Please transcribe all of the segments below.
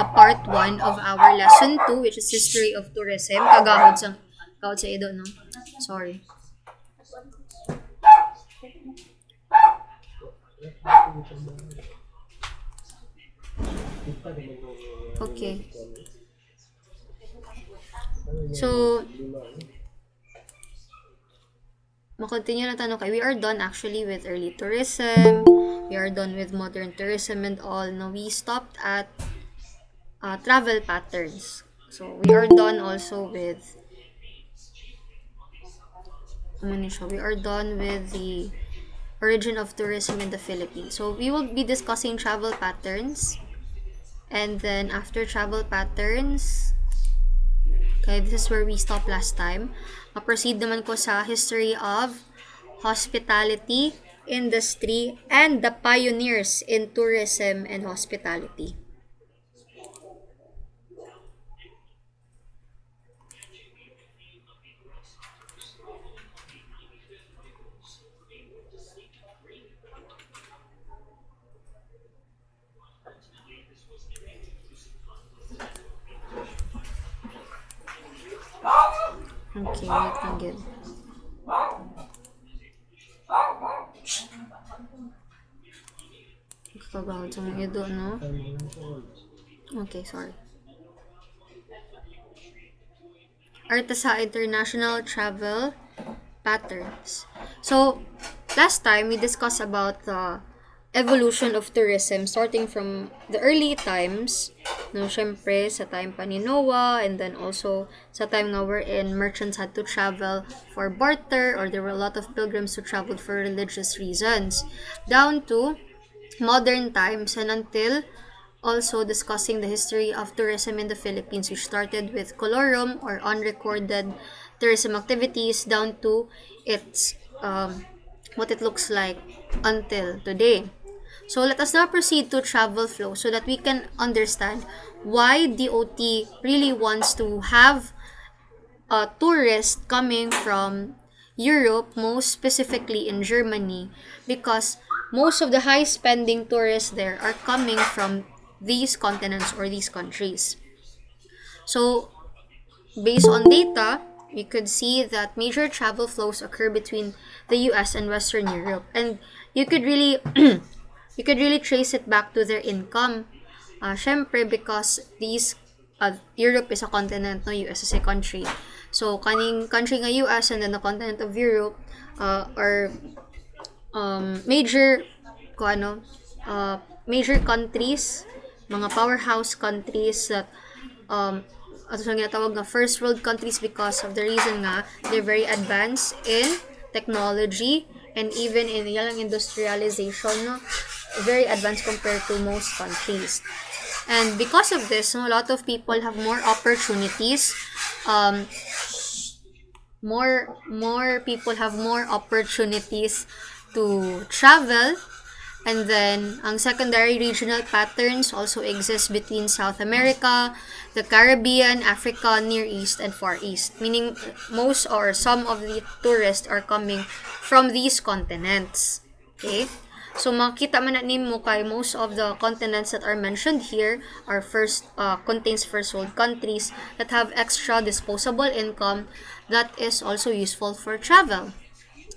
the part 1 of our lesson 2, which is history of tourism. Kagahod sa ido, no? Sorry. Okay. So, makontinue na tanong kay. We are done actually with early tourism. We are done with modern tourism and all. No, we stopped at travel patterns. So, we are done also with we are done with the origin of tourism in the Philippines. So, we will be discussing travel patterns. And then, after travel patterns, okay, this is where we stopped last time. Proceed naman ko sa history of hospitality industry and the pioneers in tourism and hospitality. Okay, wait lang good. Kagahod sa mga ido, no? Okay, sorry. Arta sa international travel patterns. So, last time we discussed about the evolution of tourism starting from the early times, no, syempre sa time pa ni Noah, and then also sa time nga wherein merchants had to travel for barter, or there were a lot of pilgrims who traveled for religious reasons, down to modern times, and until also discussing the history of tourism in the Philippines, which started with colorum or unrecorded tourism activities down to its what it looks like until today. So let us now proceed to travel flow so that we can understand why DOT really wants to have tourists coming from Europe, most specifically in Germany, because most of the high-spending tourists there are coming from these continents or these countries. So, based on data, we could see that major travel flows occur between the US and Western Europe, and you could really trace it back to their income. Syempre, because Europe is a continent, no, US is a country. So, kaning country nga US and then the continent of Europe are major countries, mga powerhouse countries that ato sa ginatawag nga first world countries because of the reason nga they're very advanced in technology and even in yalang industrialization, no, very advanced compared to most countries. And because of this, no, a lot of people have more opportunities. More people have more opportunities to travel. And then, ang secondary regional patterns also exist between South America, the Caribbean, Africa, Near East, and Far East. Meaning, most or some of the tourists are coming from these continents. Okay? So, makita man na nimo kay most of the continents that are mentioned here are contains first world countries that have extra disposable income that is also useful for travel.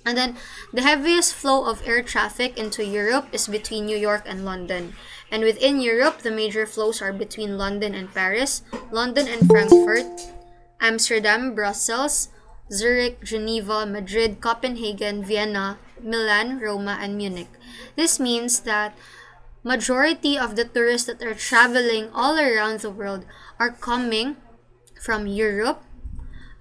And then, the heaviest flow of air traffic into Europe is between New York and London. And within Europe, the major flows are between London and Paris, London and Frankfurt, Amsterdam, Brussels, Zurich, Geneva, Madrid, Copenhagen, Vienna, Milan, Roma, and Munich. This means that majority of the tourists that are traveling all around the world are coming from Europe,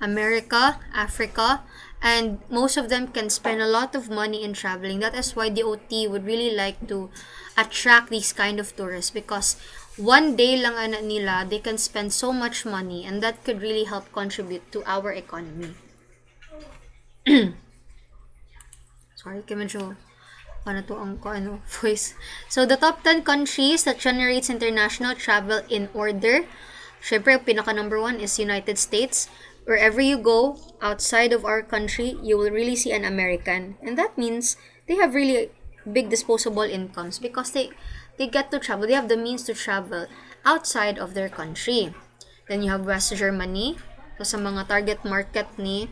America, Africa, and most of them can spend a lot of money in traveling. That is why the OT would really like to attract these kind of tourists, because one day lang ana nila, they can spend so much money, and that could really help contribute to our economy. Sorry, medyo to ang voice. So, the top 10 countries that generates international travel in order. Syempre, pinaka number 1 is United States. Wherever you go outside of our country, you will really see an American. And that means they have really big disposable incomes because they get to travel. They have the means to travel. outside of their country. Then you have West Germany. So sa mga target market ni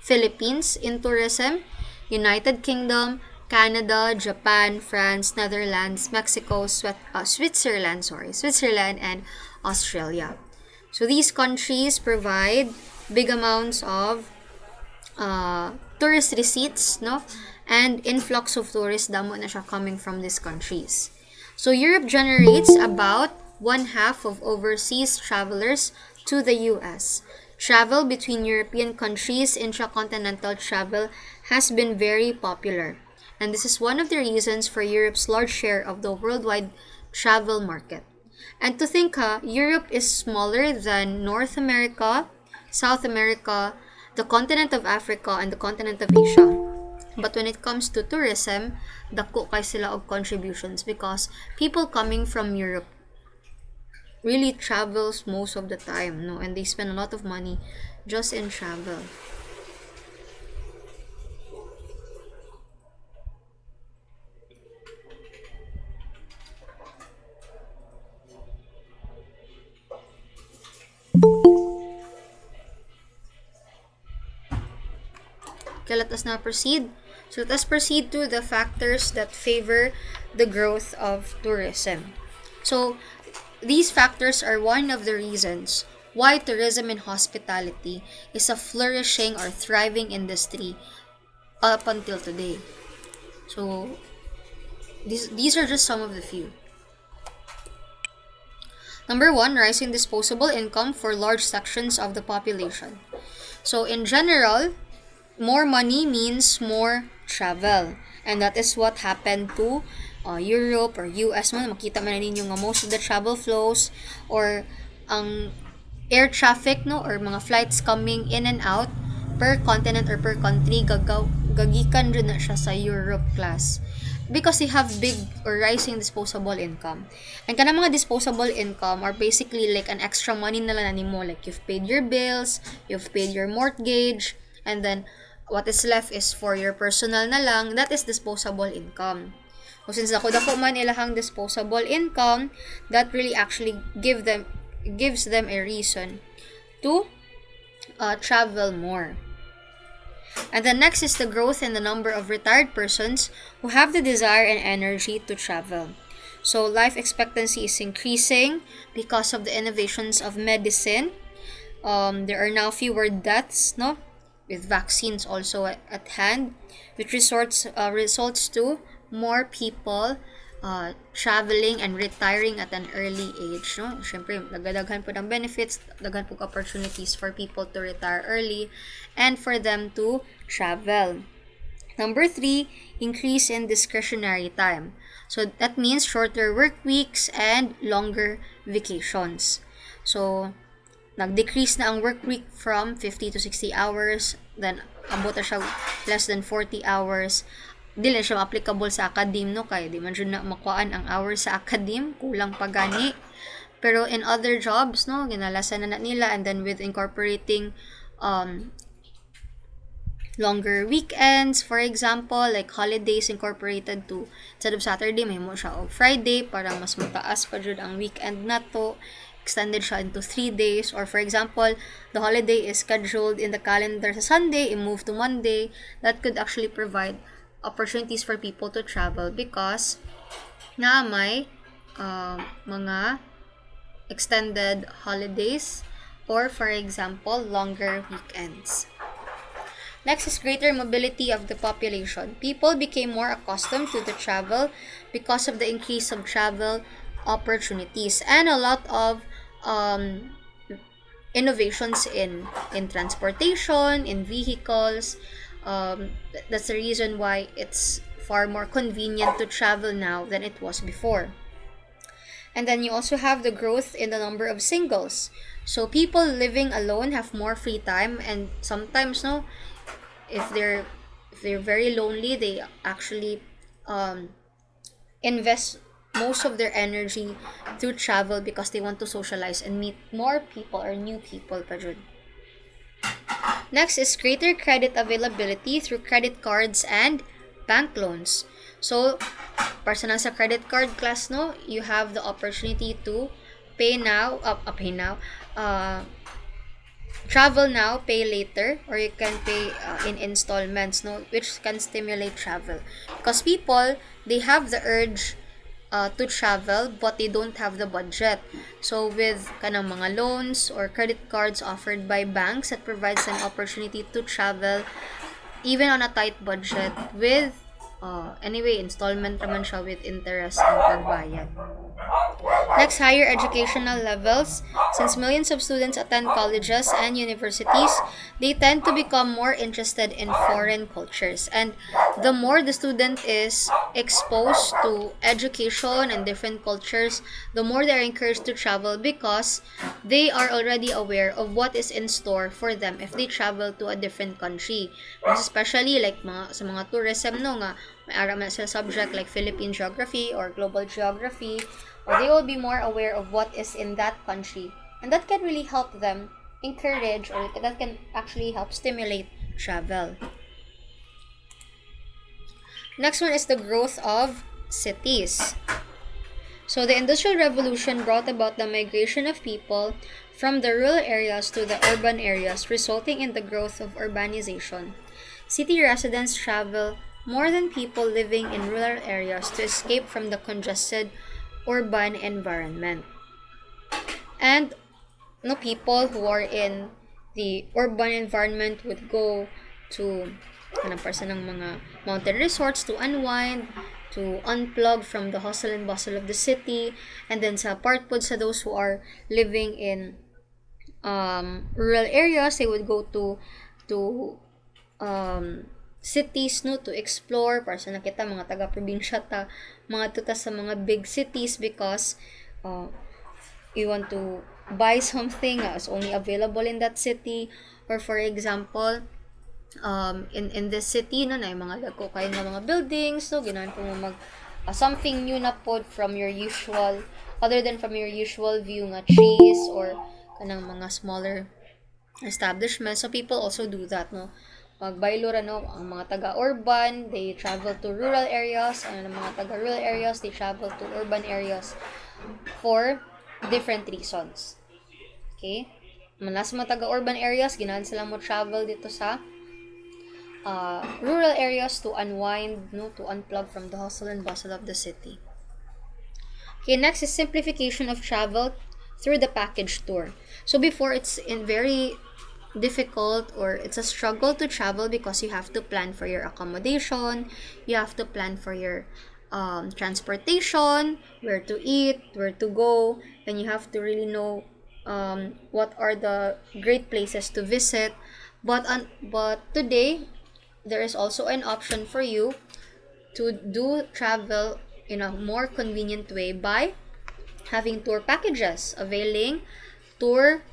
Philippines in tourism, United Kingdom, Canada, Japan, France, Netherlands, Mexico, Switzerland, and Australia. So these countries provide big amounts of tourist receipts, no? And influx of tourists damo na siya coming from these countries. So Europe generates about 1/2 of overseas travelers to the US. Travel between European countries, intracontinental travel, has been very popular. And this is one of the reasons for Europe's large share of the worldwide travel market. And to think, Europe is smaller than North America, South America, the continent of Africa, and the continent of Asia. But when it comes to tourism, dako kay sila og contributions because people coming from Europe really travels most of the time, no? And they spend a lot of money just in travel. Okay, let us now proceed. So let us proceed to the factors that favor the growth of tourism. So these factors are one of the reasons why tourism and hospitality is a flourishing or thriving industry up until today. So these are just some of the few. Number one, rising disposable income for large sections of the population. So in general, more money means more travel. And that is what happened to Europe or US man. Makita man ninyo nga most of the travel flows or ang air traffic, no, or mga flights coming in and out per continent or per country, gagikan rin na siya sa Europe class. Because they have big or rising disposable income. And kanang mga disposable income are basically like an extra money na lang nimo. Like you've paid your bills, you've paid your mortgage, and then what is left is for your personal na lang. That is disposable income. So since dako man ilahang disposable income, that really actually gives them a reason to travel more. And the next is the growth in the number of retired persons who have the desire and energy to travel. So life expectancy is increasing because of the innovations of medicine. There are now fewer deaths, no, with vaccines also at hand, which results to more people traveling and retiring at an early age, no? Syempre, nagdaghan po ng benefits, daghan po opportunities for people to retire early and for them to travel. Number 3, increase in discretionary time. So that means shorter work weeks and longer vacations. So nag-decrease na ang work week from 50 to 60 hours, then abot na siya less than 40 hours. Dili siya applicable sa academe, no, kaya di man na makuhaan ang hours sa academe, kulang pa gani. Pero in other jobs, no, ginalasan na nila, and then with incorporating longer weekends, for example, like holidays incorporated to instead of Saturday, may mo siya og Friday para mas mataas pa jud ang weekend nato. Extended siya into 3 days, or for example, the holiday is scheduled in the calendar sa Sunday, i-move to Monday. That could actually provide opportunities for people to travel because na may mga extended holidays or for example longer weekends. Next is greater mobility of the population. People became more accustomed to the travel because of the increase of travel opportunities and a lot of innovations in transportation, in vehicles. That's the reason why it's far more convenient to travel now than it was before. And then you also have the growth in the number of singles. So people living alone have more free time, and sometimes, no, if they're very lonely, they actually invest most of their energy to travel because they want to socialize and meet more people or new people pa jud. Next is greater credit availability through credit cards and bank loans. So, personal sa credit card class, no, you have the opportunity to pay now, travel now, pay later, or you can pay in installments, no, which can stimulate travel. Because people, they have the urge to travel, but they don't have the budget. So with kanang mga loans or credit cards offered by banks, that provides an opportunity to travel even on a tight budget with anyway, installment naman siya with interest and pagbayad. Next, higher educational levels. Since millions of students attend colleges and universities, they tend to become more interested in foreign cultures. And the more the student is exposed to education and different cultures, the more they are encouraged to travel because they are already aware of what is in store for them if they travel to a different country. Most especially like sa mga tourism, no, nga may aram na sa subject like Philippine geography or global geography, or they will be more aware of what is in that country, and that can really help them encourage, or that can actually help stimulate travel. Next one is the growth of cities. So the Industrial Revolution brought about the migration of people from the rural areas to the urban areas, resulting in the growth of urbanization. City residents travel more than people living in rural areas to escape from the congested urban environment. And no, people who are in the urban environment would go to ng mga mountain resorts to unwind, to unplug from the hustle and bustle of the city. And then sa part po sa those who are living in rural areas, they would go to cities, no, to explore. Para sa nakita mga taga-probinsya ta, mga tuta sa mga big cities because you want to buy something is only available in that city. Or for example, in this city, no, na mga dagko kayo nga mga buildings, no, ginahan po mo mag something new na pod from your usual, other than from your usual view nga trees or kanang mga smaller establishments. So people also do that, no. Magbaylo ra, no, ang mga taga-urban, they travel to rural areas, and ang mga taga-rural areas, they travel to urban areas for different reasons. Okay? Manas mga taga-urban areas, ginahan sila mo travel dito sa rural areas to unwind, no, to unplug from the hustle and bustle of the city. Okay, next is simplification of travel through the package tour. So before, it's very difficult, or it's a struggle to travel because you have to plan for your accommodation, you have to plan for your transportation, where to eat, where to go, and you have to really know what are the great places to visit. But today, there is also an option for you to do travel in a more convenient way by having tour packages, availing tour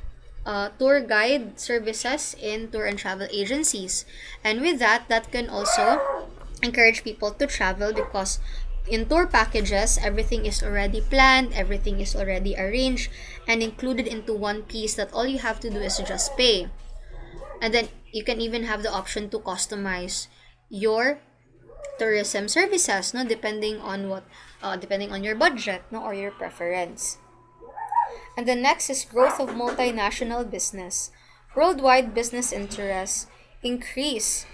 guide services in tour and travel agencies. And with that can also encourage people to travel because in tour packages, everything is already planned, everything is already arranged and included into one piece that all you have to do is just pay. And then you can even have the option to customize your tourism services, no, depending on your budget, no, or your preference. And the next is growth of multinational business. Worldwide business interests increase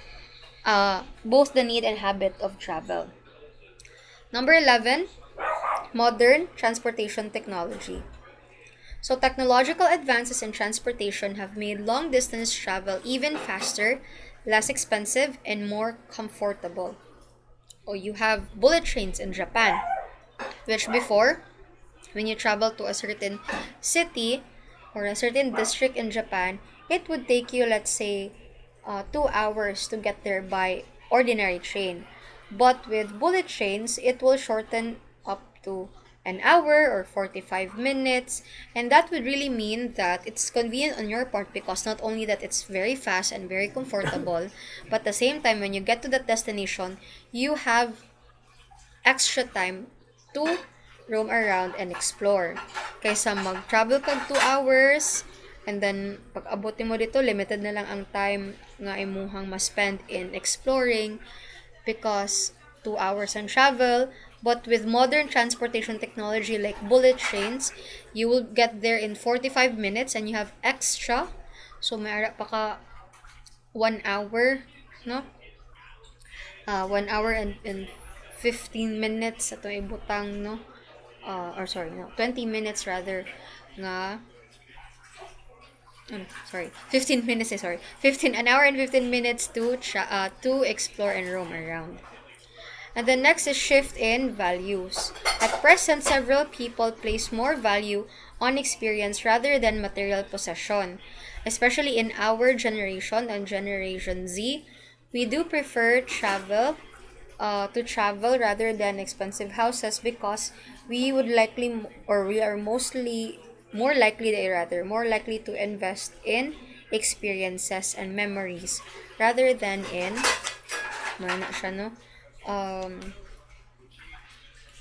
both the need and habit of travel. Number 11, modern transportation technology. So technological advances in transportation have made long-distance travel even faster, less expensive, and more comfortable. You have bullet trains in Japan, which before, when you travel to a certain city or a certain district in Japan, it would take you, let's say, 2 hours to get there by ordinary train. But with bullet trains, it will shorten up to an hour or 45 minutes, and that would really mean that it's convenient on your part because not only that it's very fast and very comfortable, but at the same time, when you get to that destination, you have extra time to roam around and explore. Kaysa mag-travel kag 2 hours, and then pag abutin mo dito, limited na lang ang time nga imuhang ma-spend in exploring because 2 hours ang travel, But with modern transportation technology like bullet trains, you will get there in 45 minutes and you have extra. So, may ara pa ka 1 hour, no? 1 hour and 15 minutes ato ibutang, no? Or sorry, no, 20 minutes rather nga 15 minutes, sorry. 1 hour and 15 minutes to explore and roam around. And the next is shift in values. At present, several people place more value on experience rather than material possession. Especially in our generation and Generation Z, we do prefer to travel rather than expensive houses because we would likely or we are mostly more likely to invest in experiences and memories rather than in na siya, no?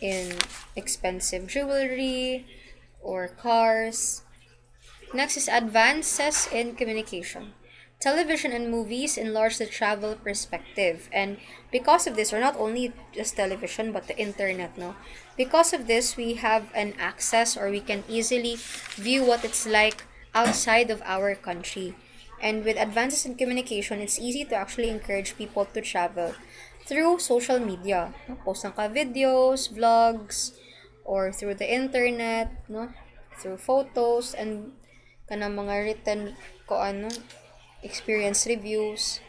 In expensive jewelry or cars. Next is advances in communication. Television and movies enlarge the travel perspective. And because of this, or not only just television, but the internet, no? Because of this, we have an access or we can easily view what it's like outside of our country. And with advances in communication, it's easy to actually encourage people to travel through social media. No? Post ng ka videos, vlogs, or through the internet, no? Through photos, and kanang mga written experience reviews.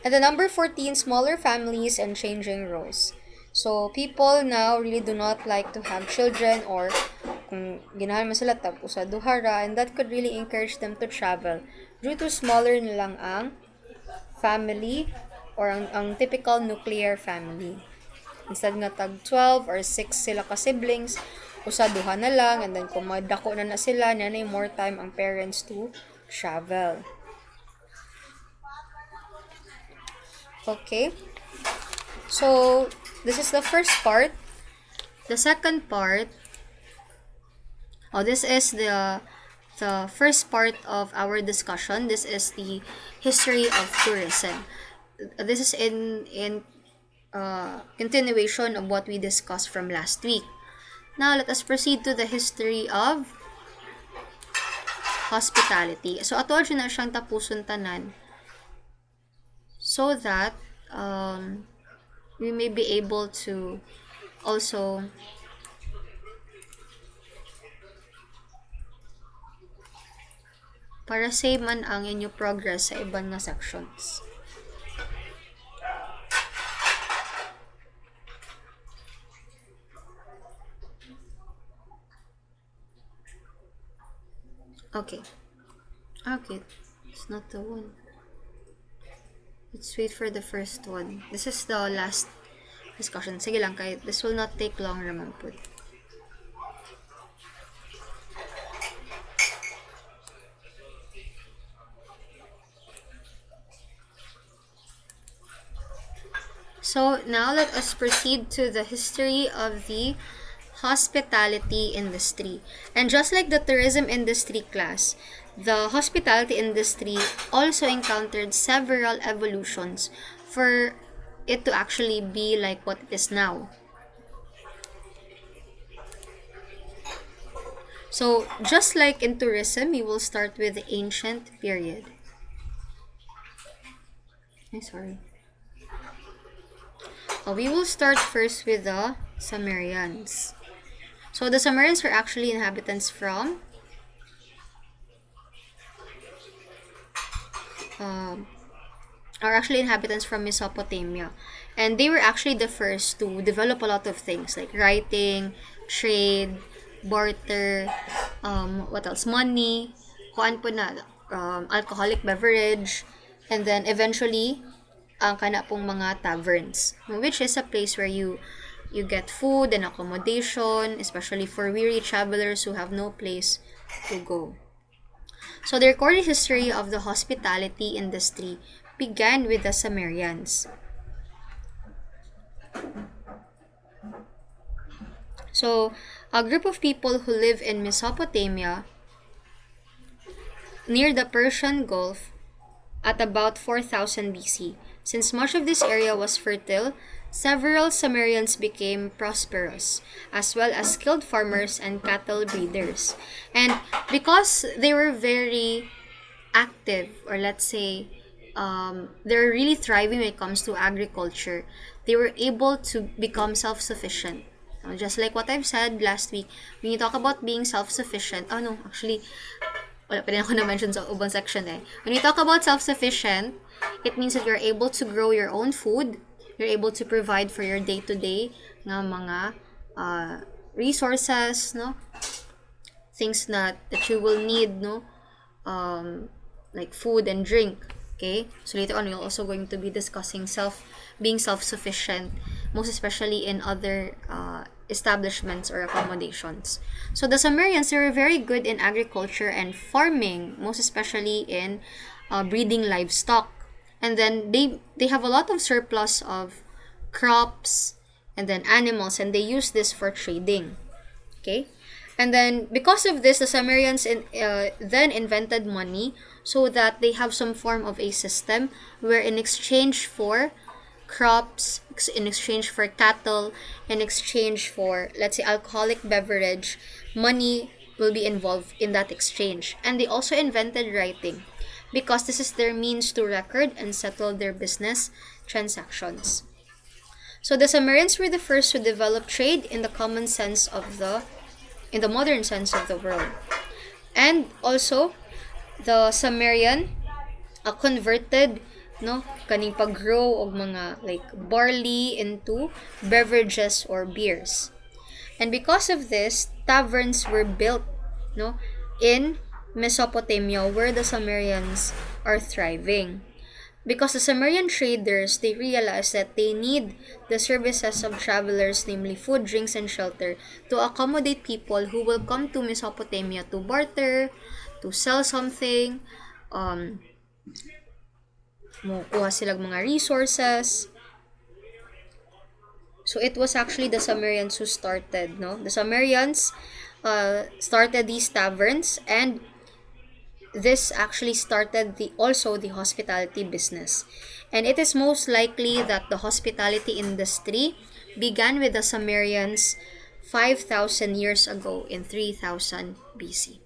And the number 14, smaller families and changing roles. So, people now really do not like to have children or kung ginahan man sila tapos sa duhara, and that could really encourage them to travel due to smaller na lang ang family or ang typical nuclear family. Instead nga tag 12 or 6 sila ka siblings, usa duha na lang, and then kung madako na sila, nanay more time ang parents to travel. Okay. So, this is the first part. The second part, this is the first part of our discussion. This is the history of tourism. This is in continuation of what we discussed from last week. Now, let us proceed to the history of hospitality. So, ato na siyang tapuson tanan so that we may be able to also para save man ang inyo progress sa ibang nga sections. Okay, it's not the one. Let's wait for the first one. This is the last discussion. Sige lang, kahit this will not take long naman po. So, now let us proceed to the history of the hospitality industry. And just like the tourism industry class, the hospitality industry also encountered several evolutions for it to actually be like what it is now. So, just like in tourism, we will start with the ancient period. We will start first with the Sumerians. So, the Sumerians are actually inhabitants from Mesopotamia. And they were actually the first to develop a lot of things like writing, trade, barter, what else? Money, alcoholic beverage, and then eventually, ang kana pong mga taverns, which is a place where you get food and accommodation, especially for weary travelers who have no place to go. So, the recorded history of the hospitality industry began with the Sumerians. So, a group of people who live in Mesopotamia near the Persian Gulf at about 4000 BC. Since much of this area was fertile, several Sumerians became prosperous, as well as skilled farmers and cattle breeders. And because they were very active, or let's say they're really thriving when it comes to agriculture, they were able to become self-sufficient. Just like what I've said last week, when you talk about being self-sufficient, oh no, actually, wala pa rin ako na-mention sa ubang section eh. When you talk about self-sufficient, it means that you're able to grow your own food, you're able to provide for your day-to-day nga mga resources, no? Things that you will need, no? Like food and drink. Okay? So later on, we're also going to be discussing being self-sufficient, most especially in other establishments or accommodations. So the Sumerians, they were very good in agriculture and farming, most especially in breeding livestock. And then they have a lot of surplus of crops and then animals, and they use this for trading. Okay? And then because of this, the Sumerians then invented money, so that they have some form of a system where in exchange for crops, in exchange for cattle, in exchange for, let's say, alcoholic beverage, money will be involved in that exchange. And they also invented writing, because this is their means to record and settle their business transactions. So the Sumerians were the first to develop trade in the modern sense of the word. And also, the Sumerian converted kaning paggrow og mga like barley into beverages or beers. And because of this, taverns were built in Mesopotamia, where the Sumerians are thriving. Because the Sumerian traders, they realized that they need the services of travelers, namely food, drinks, and shelter, to accommodate people who will come to Mesopotamia to barter, to sell something, kuha silang mga resources. So it was actually the Sumerians who started, The Sumerians started these taverns, and this actually started also the hospitality business. And it is most likely that the hospitality industry began with the Sumerians 5,000 years ago in 3000 BC.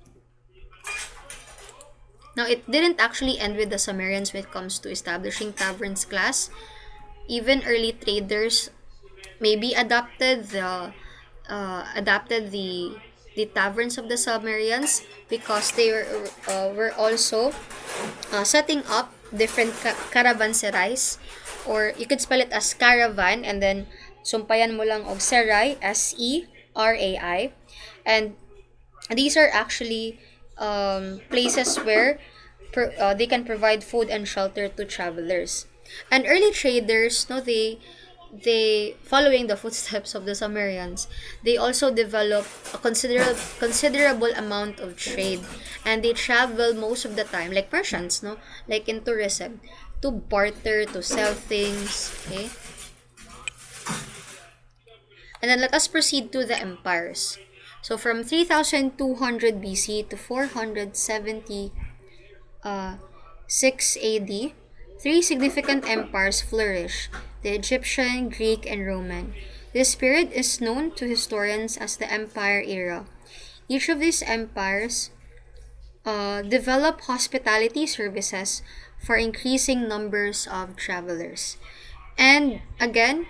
Now, it didn't actually end with the Sumerians when it comes to establishing taverns class. Even early traders maybe adapted the taverns of the Sumerians, because they were also setting up different caravanserais, or you could spell it as caravan, and then sumpayan mo lang og serai, Serai, and these are actually places where they can provide food and shelter to travelers. And early traders, they following the footsteps of the Sumerians, they also developed a considerable amount of trade, and they travel most of the time, like Persians, like in tourism, to barter, to sell things. Okay, and then let us proceed to the empires. So from 3200 BC to 476 AD, three significant empires flourished: the Egyptian, Greek, and Roman. This period is known to historians as the Empire Era. Each of these empires developed hospitality services for increasing numbers of travelers. And again,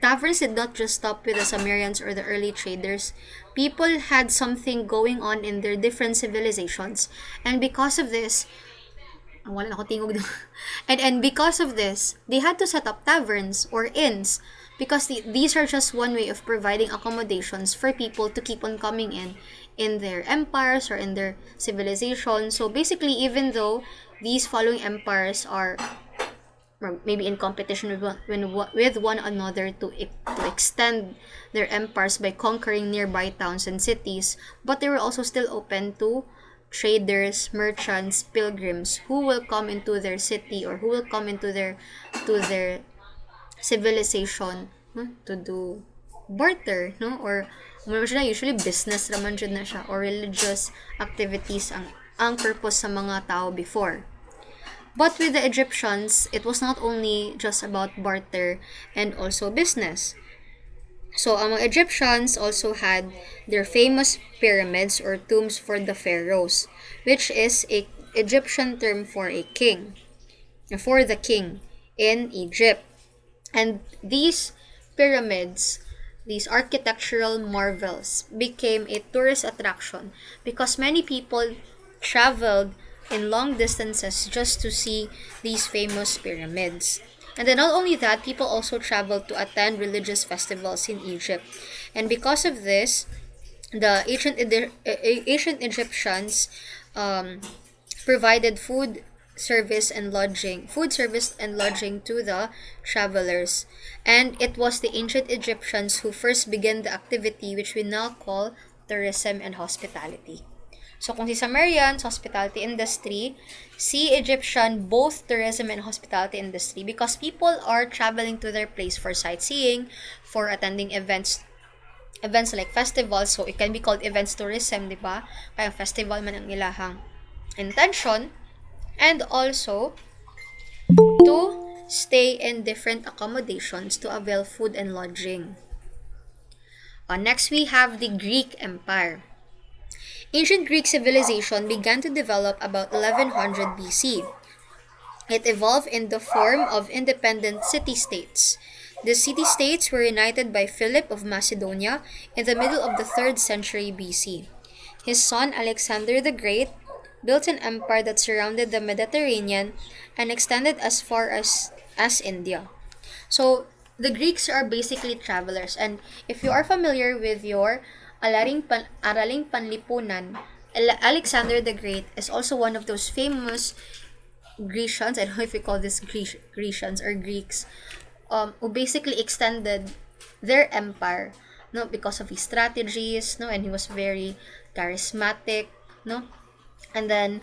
taverns did not just stop with the Sumerians or the early traders. People had something going on in their different civilizations. And because of this, and because of this, they had to set up taverns or inns, because these are just one way of providing accommodations for people to keep on coming in their empires or in their civilization. So basically, even though these following empires are maybe in competition with one another to extend their empires by conquering nearby towns and cities, but they were also still open to traders, merchants, pilgrims who will come into their city or who will come into their civilization to do barter, or usually business raman jud na siya, or religious activities ang purpose sa mga tao before. But with the Egyptians, it was not only just about barter and also business. So, ang mga Egyptians also had their famous pyramids or tombs for the pharaohs, which is a Egyptian term for a king, for the king in Egypt. And these pyramids, these architectural marvels, became a tourist attraction because many people traveled in long distances just to see these famous pyramids. And then not only that, people also traveled to attend religious festivals in Egypt. And because of this, the ancient Egyptians um, provided food service and lodging to the travelers. And it was the ancient Egyptians who first began the activity which we now call tourism and hospitality. So kung si Sumerians, hospitality industry, si Egyptian, both tourism and hospitality industry, because people are traveling to their place for sightseeing, for attending events like festivals, so it can be called events tourism, di ba? Kaya festival man ang ilahang intention, and also to stay in different accommodations to avail food and lodging. Next, we have the Greek Empire. Ancient Greek civilization began to develop about 1100 BC. It evolved in the form of independent city-states. The city-states were united by Philip of Macedonia in the middle of the 3rd century BC. His son Alexander the Great built an empire that surrounded the Mediterranean and extended as far as India. So, the Greeks are basically travelers. And if you are familiar with your Araling Panlipunan, Alexander the Great is also one of those famous Grecians, I don't know if we call this Grecians or Greeks, who basically extended their empire, no, because of his strategies, no, and he was very charismatic, no, and then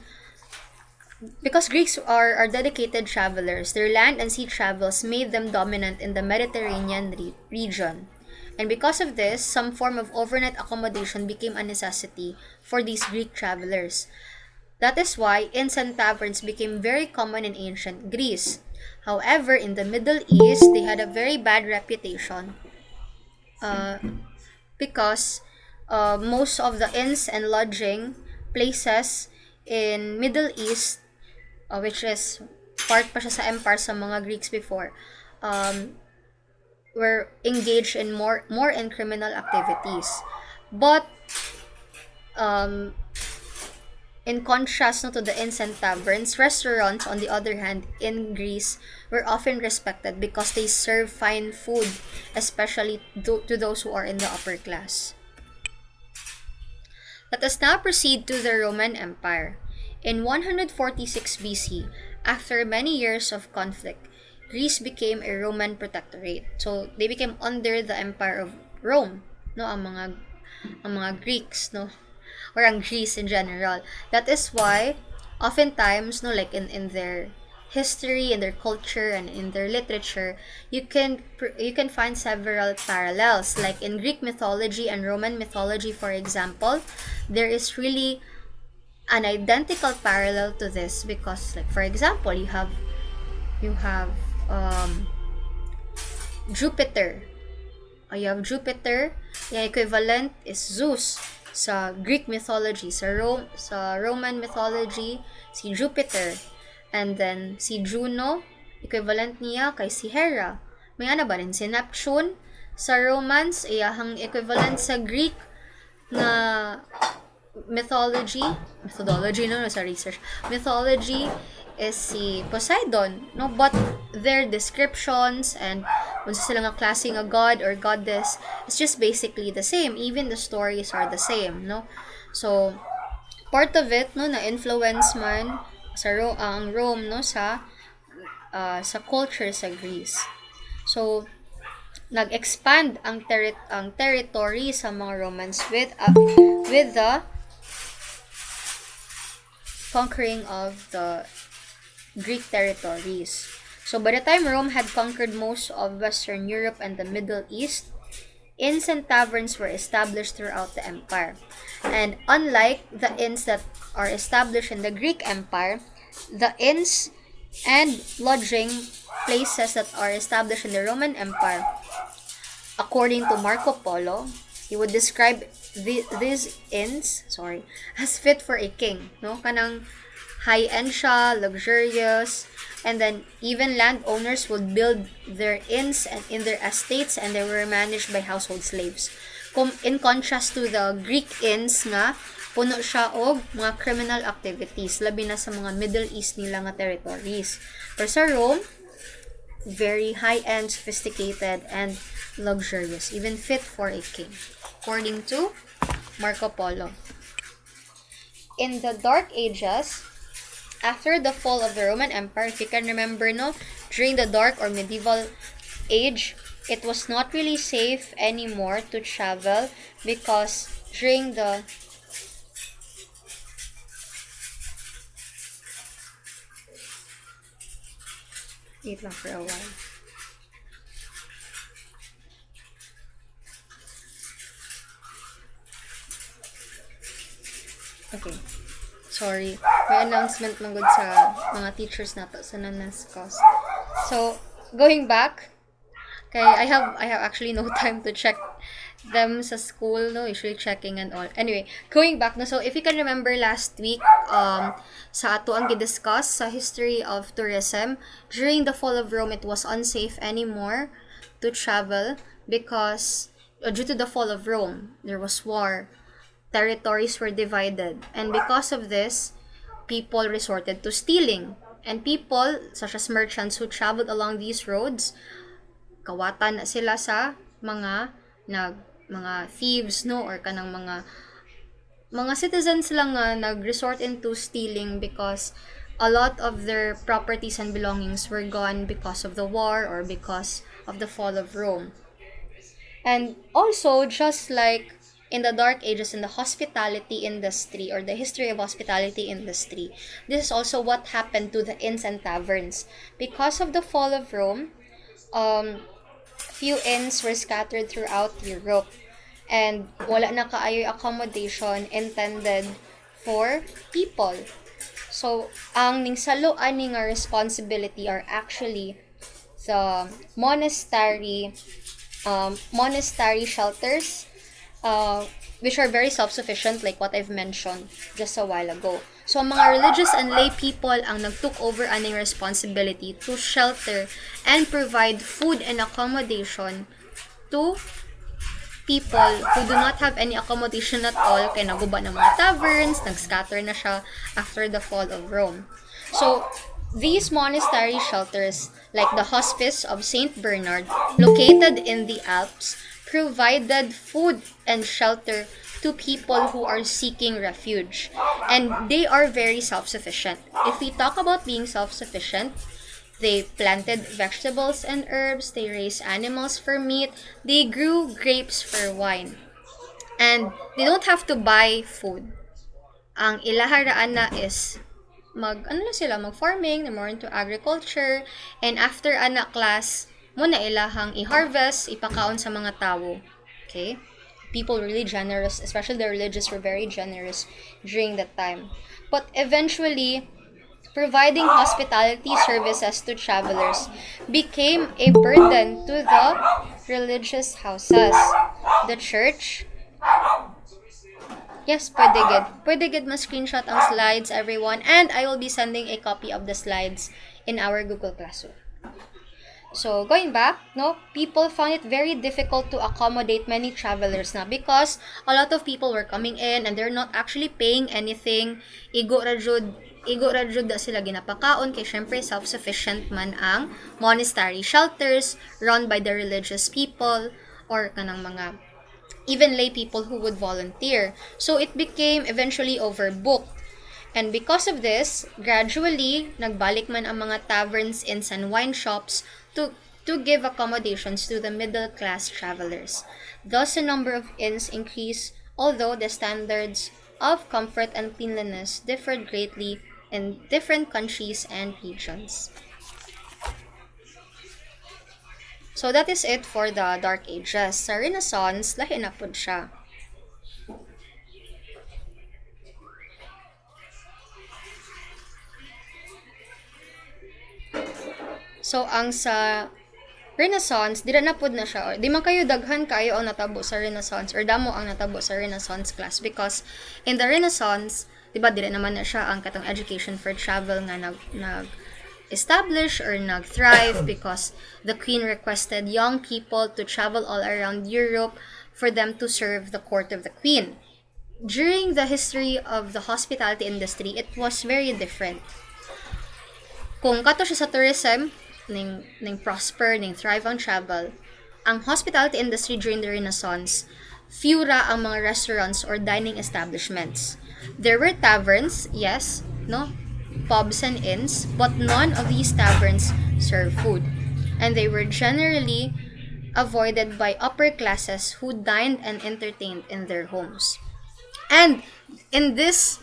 because Greeks are dedicated travelers, their land and sea travels made them dominant in the Mediterranean region. And because of this, some form of overnight accommodation became a necessity for these Greek travelers. That is why inns and taverns became very common in ancient Greece. However, in the Middle East, they had a very bad reputation because most of the inns and lodging places in Middle East, which is part pa siya sa empire sa mga Greeks before, were engaged in more in criminal activities. But in contrast, no, to the inns and taverns, restaurants, on the other hand, in Greece, were often respected because they serve fine food, especially to those who are in the upper class. Let us now proceed to the Roman Empire. In 146 BC, after many years of conflict, Greece became a Roman protectorate. So they became under the empire of Rome, no, ang mga Greeks, no, or ang Greece in general. That is why oftentimes, no, like in their history, in their culture, and in their literature, you can find several parallels. Like in Greek mythology and Roman mythology, for example, there is really an identical parallel to this because, like, for example, you have Jupiter. You have Jupiter. Yung equivalent is Zeus sa Greek mythology. Sa Roman mythology, si Jupiter. And then si Juno, equivalent niya kay si Hera. May ano ba rin si Neptune sa Romans, iyahang equivalent sa Greek na mythology is si Poseidon, no, but their descriptions and kung sila nga klase nga god or goddess, it's just basically the same. Even the stories are the same, no. So part of it, no, na influence man sa ang Rome, no, sa culture sa Greece. So nag-expand ang territory sa mga Romans with the conquering of the Greek territories. So by the time Rome had conquered most of Western Europe and the Middle East, inns and taverns were established throughout the empire. And unlike the inns that are established in the Greek Empire, the inns and lodging places that are established in the Roman Empire. According to Marco Polo, he would describe these inns, as fit for a king, no? Kanang high-end siya, luxurious, and then even landowners would build their inns and in their estates, and they were managed by household slaves. In contrast to the Greek inns nga, puno siya og mga criminal activities, labi na sa mga Middle East nila nga territories. Pero sa Rome, very high-end, sophisticated, and luxurious, even fit for a king, according to Marco Polo. In the Dark Ages, after the fall of the Roman Empire, if you can remember, no, during the Dark or Medieval Age, it was not really safe anymore to travel because during the wait lang for a while. Okay. Sorry. May announcement lang good sa mga teachers nato sa nanas cost. So, going back, okay, I have actually no time to check them sa school, no, usually checking and all. Anyway, going back, no, so if you can remember last week, sa ato ang gidiscuss sa history of tourism, during the fall of Rome, it was unsafe anymore to travel because due to the fall of Rome, there was war, territories were divided, and because of this, people resorted to stealing. And people, such as merchants who traveled along these roads, kawatan na sila sa mga thieves, no, or kanang mga citizens lang nga nag-resort into stealing because a lot of their properties and belongings were gone because of the war or because of the fall of Rome. And also, just like in the Dark Ages in the hospitality industry or the history of hospitality industry, this is also what happened to the inns and taverns. Because of the fall of Rome, few inns were scattered throughout Europe, and wala na kaayoy accommodation intended for people. So, ang ningsaloan ni nga responsibility are actually the monastery shelters, which are very self-sufficient, like what I've mentioned just a while ago. So, mga religious and lay people ang nagtook over aning responsibility to shelter and provide food and accommodation to people who do not have any accommodation at all, kaya naguba ng mga taverns, nag-scatter na siya after the fall of Rome. So, these monastery shelters, like the Hospice of St. Bernard, located in the Alps, provided food and shelter to people who are seeking refuge. And they are very self-sufficient. If we talk about being self-sufficient, they planted vegetables and herbs, they raised animals for meat, they grew grapes for wine. And they don't have to buy food. Ang ilaharaan na is mag-farming, they're more into agriculture, and after ana class, muna ilahang i-harvest, ipakaon sa mga tao. Okay? People were really generous, especially the religious were very generous during that time. But eventually, providing hospitality services to travelers became a burden to the religious houses. The church, yes, pwede gid ma-screenshot ang slides, everyone, and I will be sending a copy of the slides in our Google Classroom. So, going back, no, people found it very difficult to accommodate many travelers na because a lot of people were coming in and they're not actually paying anything. Igo rajud da sila ginapakaon kay syempre self-sufficient man ang monastery shelters run by the religious people or kanang mga even lay people who would volunteer. So, it became eventually overbooked. And because of this, gradually, nagbalik man ang mga taverns, inns, and wine shops to give accommodations to the middle-class travelers. Thus, the number of inns increased, although the standards of comfort and cleanliness differed greatly in different countries and regions. So, that is it for the Dark Ages. Sa Renaissance, lahi na pud siya. So, ang sa Renaissance, dira na pud na siya. Di man kayo daghan kayo ang natabo sa Renaissance or damo ang natabo sa Renaissance class because in the Renaissance, di ba dira naman na siya ang katong education for travel nga nag establish or nag-thrive because the queen requested young people to travel all around Europe for them to serve the court of the queen. During the history of the hospitality industry, it was very different. Kung kato siya sa tourism, ning prosper, ning thrive ang travel, ang hospitality industry during the Renaissance, few ra ang mga restaurants or dining establishments. There were taverns, yes, no, pubs and inns, but none of these taverns serve food. And they were generally avoided by upper classes who dined and entertained in their homes. And in this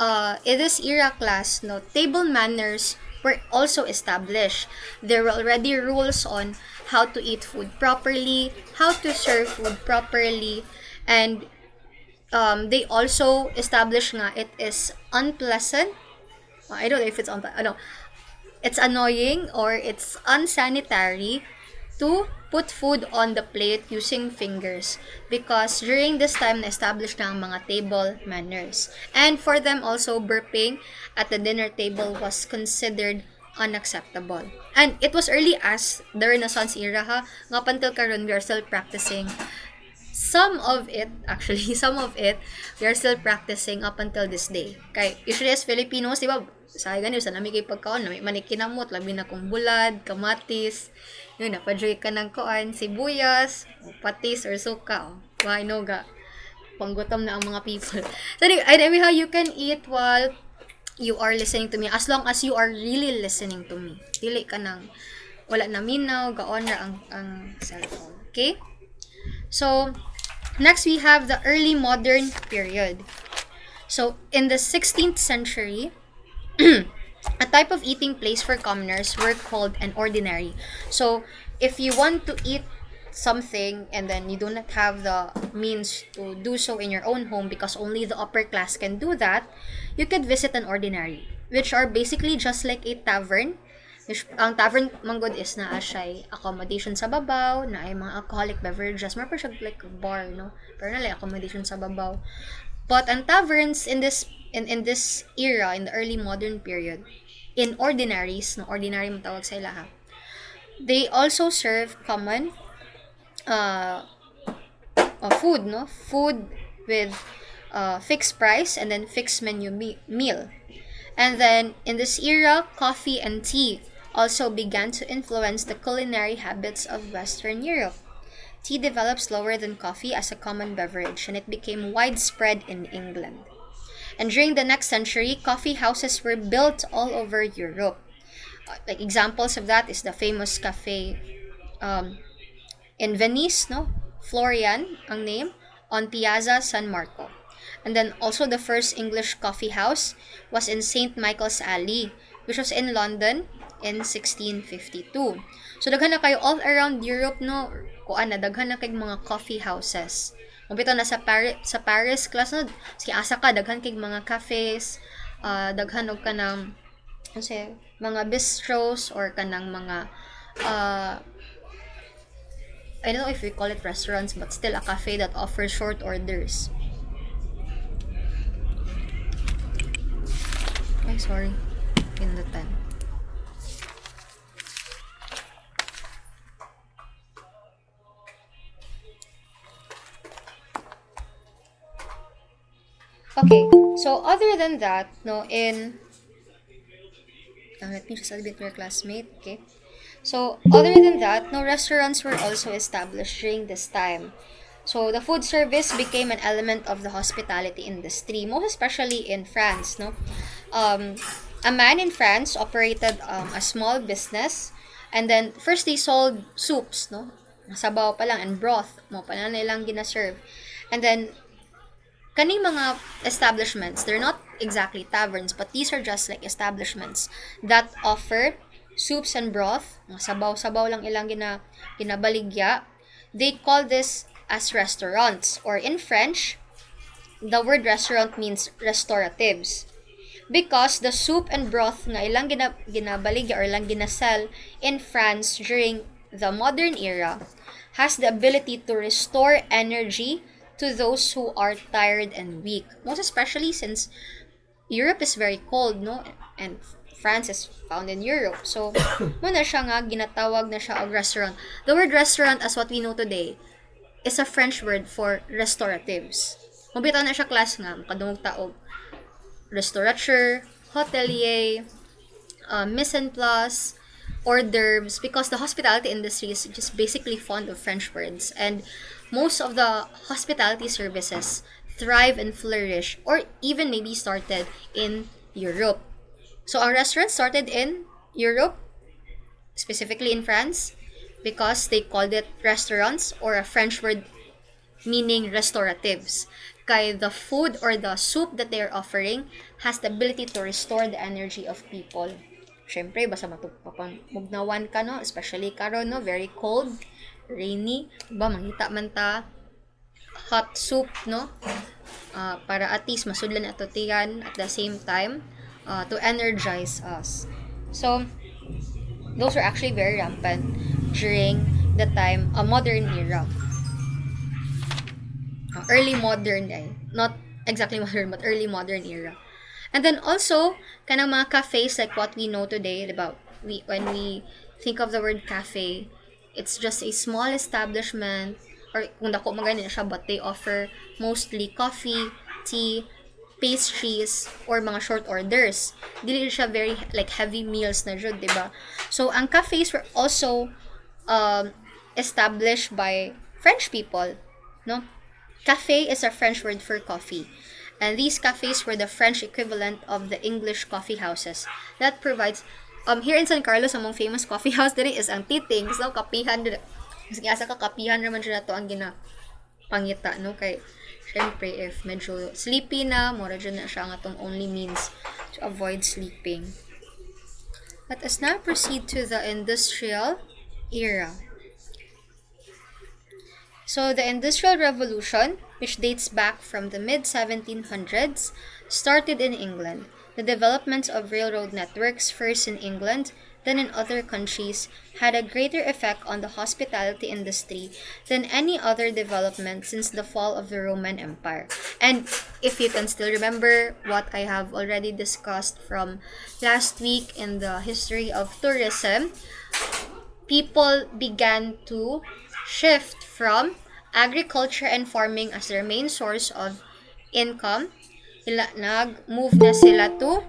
era class, no, table manners were also established. There were already rules on how to eat food properly, how to serve food properly, and they also established nga it is unpleasant. I don't know if it's it's annoying or it's unsanitary to put food on the plate using fingers because during this time na-establish na ang mga table manners. And for them also, burping at the dinner table was considered unacceptable. And it was early as the Renaissance era ha, nga until karon we are still practicing some of it, we are still practicing up until this day. Kay usually as Filipinos, di ba, sa ganun, sa nami kay pagkaon, nami manikinamot, labi na kong bulad, kamatis, yun, napadyoy ka ng koan, sibuyas, patis, or suka, why no ga, panggutom na ang mga people. So, I mean, how you can eat while you are listening to me, as long as you are really listening to me. Dili ka nang, wala na minaw, gaon na ang cellphone. Okay? So, next we have the early modern period. So, in the 16th century, a type of eating place for commoners were called an ordinary. So, if you want to eat something and then you do not have the means to do so in your own home because only the upper class can do that, you could visit an ordinary, which are basically just like a tavern. Ang tavern manggod is na siya accommodation sa babaw, na ay mga alcoholic beverages, more siya like bar, no? Pero na like accommodation sa babaw. But ang taverns in this era, in the early modern period, in ordinaries, no, ordinary mo tawag sa ilaha, they also serve common food, no? Food with fixed price and then fixed menu meal. And then in this era, coffee and tea also began to influence the culinary habits of Western Europe. Tea developed slower than coffee as a common beverage, and it became widespread in England. And during the next century, coffee houses were built all over Europe. Like examples of that is the famous cafe in Venice, no? Florian, ang name, on Piazza San Marco. And then also the first English coffee house was in St. Michael's Alley, which was in London in 1652. So daghan na kayo all around Europe, no? Kuan na daghan na kay mga coffee houses. Mabito na sa Paris class, no? Sige asa ka daghan kay mga cafes, daghan og kanang kasi mga bistros or kanang mga I don't know if we call it restaurants, but still a cafe that offers short orders. Ay, sorry. Pindutan. Okay, so other than that, no, let me just admit your classmate, okay? So, other than that, no, restaurants were also established during this time. So, the food service became an element of the hospitality industry, most especially in France, no? A man in France operated a small business, and then first they sold soups, no? Sabaw pa lang, and broth, mo pa lang nilang gina-serve. And then, kaning mga establishments, they're not exactly taverns, but these are just like establishments that offer soups and broth, sabaw-sabaw lang ilang ginabaligya. They call this as restaurants, or in French, the word restaurant means restoratives. because the soup and broth nga ilang ginabaligya or ilang ginasell in France during the modern era has the ability to restore energy to those who are tired and weak. Most especially since Europe is very cold, no? And France is found in Europe. So, muna siya nga, ginatawag na siya og restaurant. The word restaurant, as what we know today, is a French word for restoratives. Mabitaw na siya class nga, makadungog taog. Restaurateur, hotelier, mise en place, hors d'oeuvres, because the hospitality industry is just basically fond of French words. And most of the hospitality services thrive and flourish, or even maybe started in Europe. So, ang restaurant started in Europe, specifically in France, because they called it restaurants, or a French word meaning restoratives. Kaya the food or the soup that they are offering has the ability to restore the energy of people. Syempre, basta mugnawan ka, no? Especially karon, no? Very cold, rainy. Diba, mangita man ta hot soup, no? Para at least masudlan ato tiyan at the same time to energize us. So, those are actually very rampant during the time, a modern era. Early modern, not exactly modern, but early modern era. And then also, kanang mga cafes like what we know today, diba? When we think of the word cafe, it's just a small establishment, or kung dako maganin siya, but they offer mostly coffee, tea, pastries, or mga short orders. Dili siya very like heavy meals na jud, diba? So, ang cafes were also established by French people, no? Cafe is a French word for coffee. And these cafes were the French equivalent of the English coffee houses that provides here in San Carlos, among famous coffee house diri is ang Titing. So kapihan diri. Sige asa ka kapihan naman siya nato ang pangita, no? Kay syempre if medyo sleepy na, mura dyan na siya ang atong only means to avoid sleeping. Let us now proceed to the industrial era. So, the Industrial Revolution, which dates back from the mid-1700s, started in England. The developments of railroad networks, first in England, then in other countries, had a greater effect on the hospitality industry than any other development since the fall of the Roman Empire. And if you can still remember what I have already discussed from last week in the history of tourism, people began to shift from agriculture and farming as their main source of income. Nag-move na sila to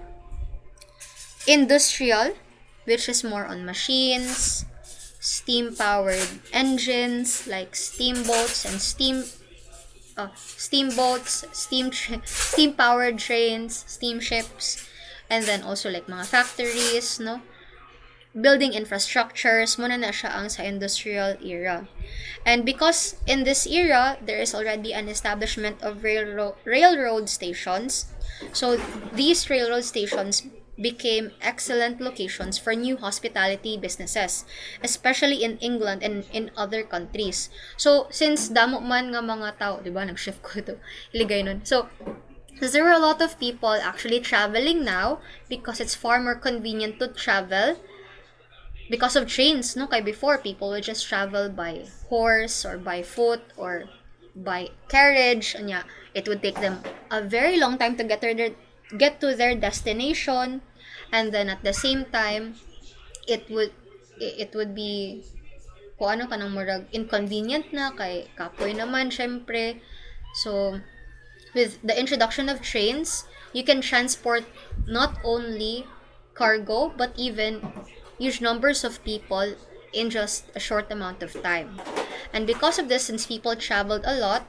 industrial, which is more on machines, steam-powered engines like steamboats and steam-powered trains, steamships, and then also like mga factories, no? Building infrastructures, muna na siya ang sa industrial era. And because in this era, there is already an establishment of railroad stations, so these railroad stations became excellent locations for new hospitality businesses, especially in England and in other countries. So, since damo man nga mga tao, di ba, nag-shift ko ito, iligay nun. So, there were a lot of people actually traveling now because it's far more convenient to travel because of trains, no? Kaya before, people would just travel by horse or by foot or by carriage. And yeah, it would take them a very long time to get to their destination, and then at the same time, it would be kung ano kanang murag inconvenient na kay kapoy naman syempre. So with the introduction of trains, you can transport not only cargo but even huge numbers of people in just a short amount of time. And because of this, since people traveled a lot,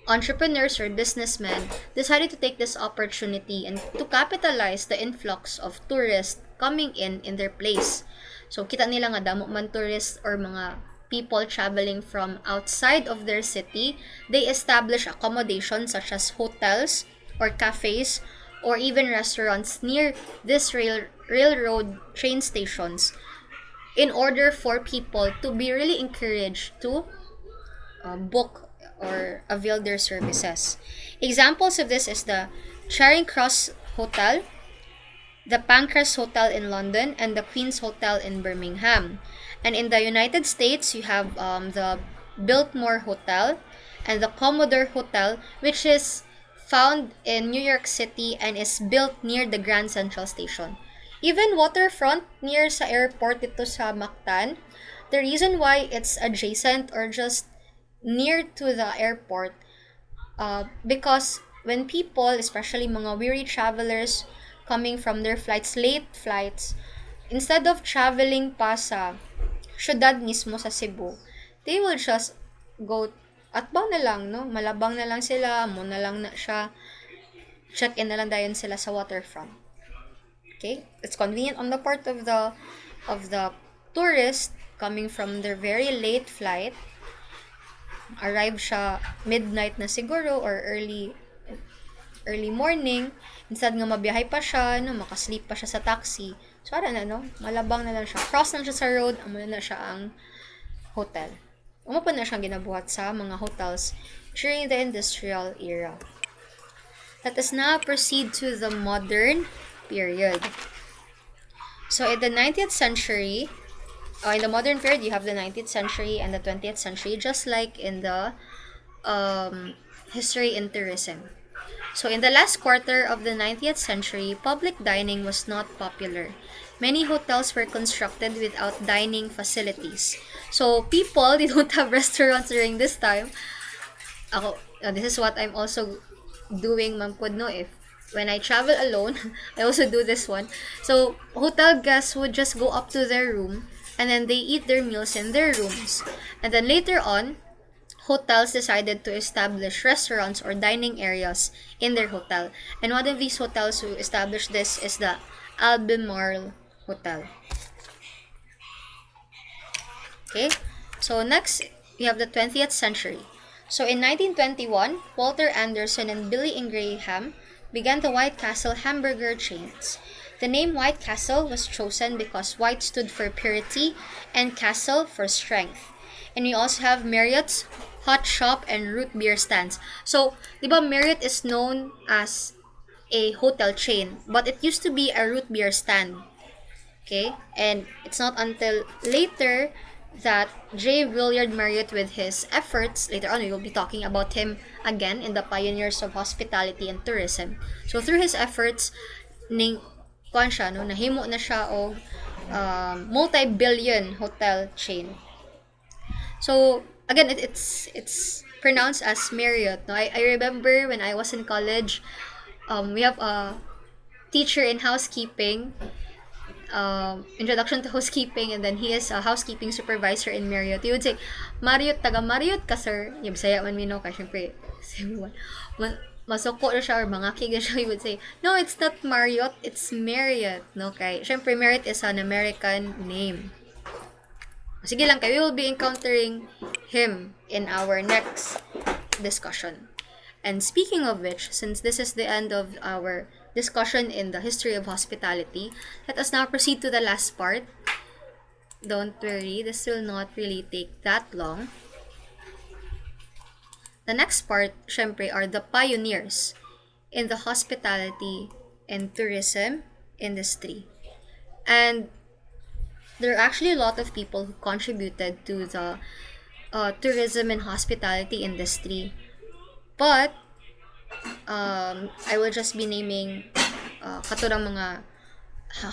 entrepreneurs or businessmen decided to take this opportunity and to capitalize the influx of tourists coming in their place. So kita nila nga damo man tourists or mga people traveling from outside of their city, they establish accommodation such as hotels or cafes or even restaurants near this railroad train stations in order for people to be really encouraged to book or avail their services. Examples of this is the Charing Cross Hotel, the Pancras Hotel in London, and the Queen's Hotel in Birmingham. And in the United States, you have the Biltmore Hotel and the Commodore Hotel, which is found in New York City and is built near the Grand Central Station. Even waterfront near sa airport dito sa Mactan, the reason why it's adjacent or just near to the airport, because when people, especially mga weary travelers coming from their flights, late flights, instead of traveling pa sa syudad mismo sa Cebu, they will just go atbang na lang, no? Malabang na lang sila, mo na lang na siya, check-in na lang dayon sila sa waterfront. Okay? It's convenient on the part of the tourist coming from their very late flight. Arrive siya midnight na siguro or early morning. Instead nga mabiyahe pa siya, no, makasleep pa siya sa taxi. So, no, malabang na lang siya. Cross lang siya sa road, amo na siya ang hotel. Umapo na siyang ginabuhat sa mga hotels during the industrial era. Let us now proceed to the modern period. So, in the 19th century, in the modern period, you have the 19th century and the 20th century, just like in the history in tourism. So, in the last quarter of the 19th century, public dining was not popular. Many hotels were constructed without dining facilities. So, people, they don't have restaurants during this time. This is what I'm also doing, Ma'am Pod, no? If when I travel alone, I also do this one. So, hotel guests would just go up to their room and then they eat their meals in their rooms. And then later on, hotels decided to establish restaurants or dining areas in their hotel. And one of these hotels who established this is the Albemarle Hotel. Okay, so next, we have the 20th century. So in 1921, Walter Anderson and Billy Ingraham began the White Castle hamburger chains. The name White Castle was chosen because white stood for purity and castle for strength. And we also have Marriott's Hot Shop and Root Beer stands. So, di ba Marriott is known as a hotel chain, but it used to be a root beer stand. Okay? And it's not until later that J. Willard Marriott, with his efforts, later on we will be talking about him again in the pioneers of hospitality and tourism. So, through his efforts, nahimo na siya og multi-billion hotel chain. So, again, it's pronounced as Marriott. No? I remember when I was in college, we have a teacher in housekeeping, introduction to housekeeping, and then he is a housekeeping supervisor in Marriott. He would say, Marriott, taga Marriott ka, sir. Yung Bisaya man mi no, kasi syempre, masoko na siya or mangakig na siya, he would say, no, it's not Marriott, it's Marriott. No, kay syempre Marriott is an American name. Sige lang kayo, we will be encountering him in our next discussion. And speaking of which, since this is the end of our discussion in the history of hospitality, let us now proceed to the last part. Don't worry, this will not really take that long. The next part, syempre, are the pioneers in the hospitality and tourism industry. And there are actually a lot of people who contributed to the tourism and hospitality industry. But, I will just be naming katurang mga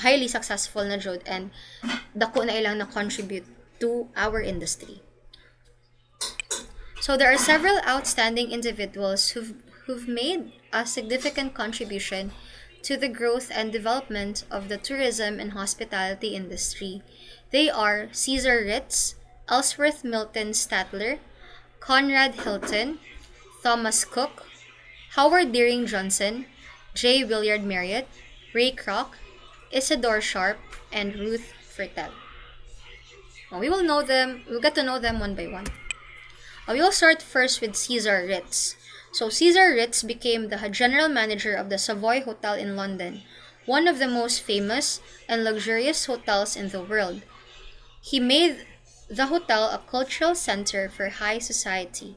highly successful na jud and dako na ilang na contribute to our industry. So there are several outstanding individuals who've made a significant contribution to the growth and development of the tourism and hospitality industry. They are Caesar Ritz, Ellsworth Milton Statler, Conrad Hilton, Thomas Cook, Howard Deering Johnson, J. Willard Marriott, Ray Kroc, Isidore Sharp, and Ruth Fertel. We'll get to know them one by one. We will start first with Caesar Ritz. So Caesar Ritz became the general manager of the Savoy Hotel in London, one of the most famous and luxurious hotels in the world. He made the hotel a cultural center for high society.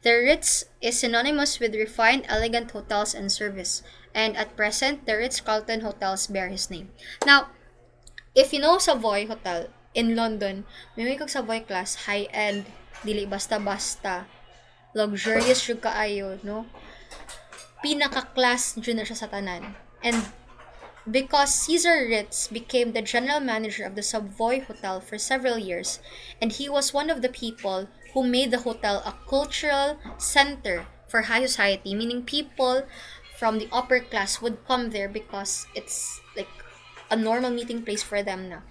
The Ritz is synonymous with refined, elegant hotels and service, And at present, the Ritz-Carlton hotels bear his name. Now, if you know Savoy Hotel in London, may kag Savoy class, high-end, dili basta-basta, luxurious yung kaayo, no? Pinaka-class dyan na siya sa tanan. And because Caesar Ritz became the general manager of the Savoy Hotel for several years, and he was one of the people who made the hotel a cultural center for high society, meaning people from the upper class would come there because it's like a normal meeting place for them na.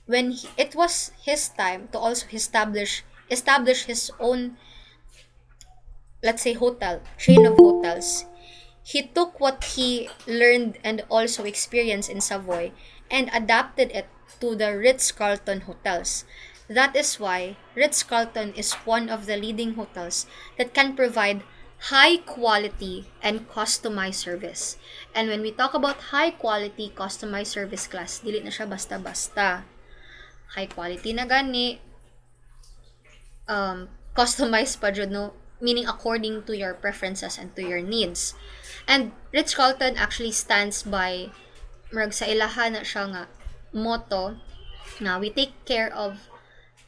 When it was his time to also establish his own, let's say, hotel chain of hotels, he took what he learned and also experienced in Savoy and adapted it to the Ritz-Carlton hotels. That is why Ritz-Carlton is one of the leading hotels that can provide high quality and customized service. And when we talk about high quality customized service class, dili na siya basta-basta. High quality na gani, customized pa jud, no? Meaning according to your preferences and to your needs. And Ritz-Carlton actually stands by murag sa ilaha na siya nga motto na we take care of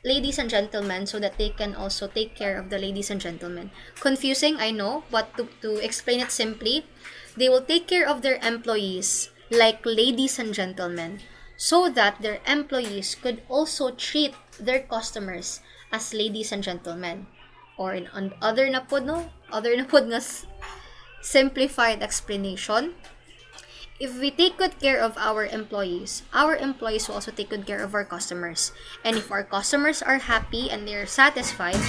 ladies and gentlemen so that they can also take care of the ladies and gentlemen. Confusing, I know, but to explain it simply, they will take care of their employees like ladies and gentlemen so that their employees could also treat their customers as ladies and gentlemen. Or in other na pod, no? Other na pod nga simplified explanation. If we take good care of our employees will also take good care of our customers. And if our customers are happy and they're satisfied,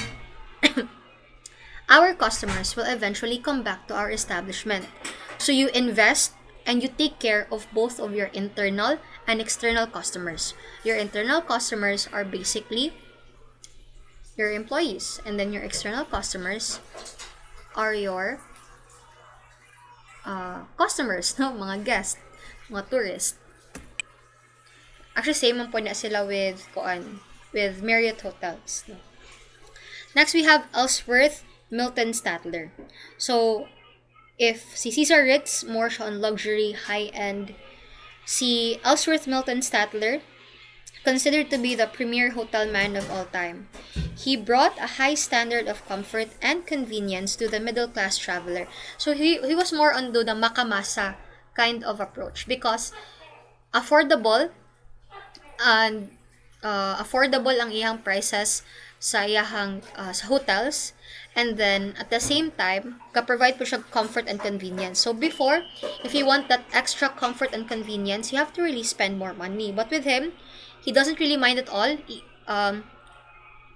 our customers will eventually come back to our establishment. So you invest and you take care of both of your internal and external customers. Your internal customers are basically your employees, and then your external customers are your customers, no? Mga guests, mga tourists. Actually, same man po na sila with Marriott hotels, no? Next, we have Ellsworth Milton Statler. So, if si Caesar Ritz, more siya on luxury, high-end. Si Ellsworth Milton Statler, considered to be the premier hotel man of all time. He brought a high standard of comfort and convenience to the middle-class traveler. So he was more on the makamasa kind of approach because affordable and affordable ang iyang prices sa iyang sa hotels, and then at the same time ka-provide po siya comfort and convenience. So before, if you want that extra comfort and convenience, you have to really spend more money. But with him, he doesn't really mind at all.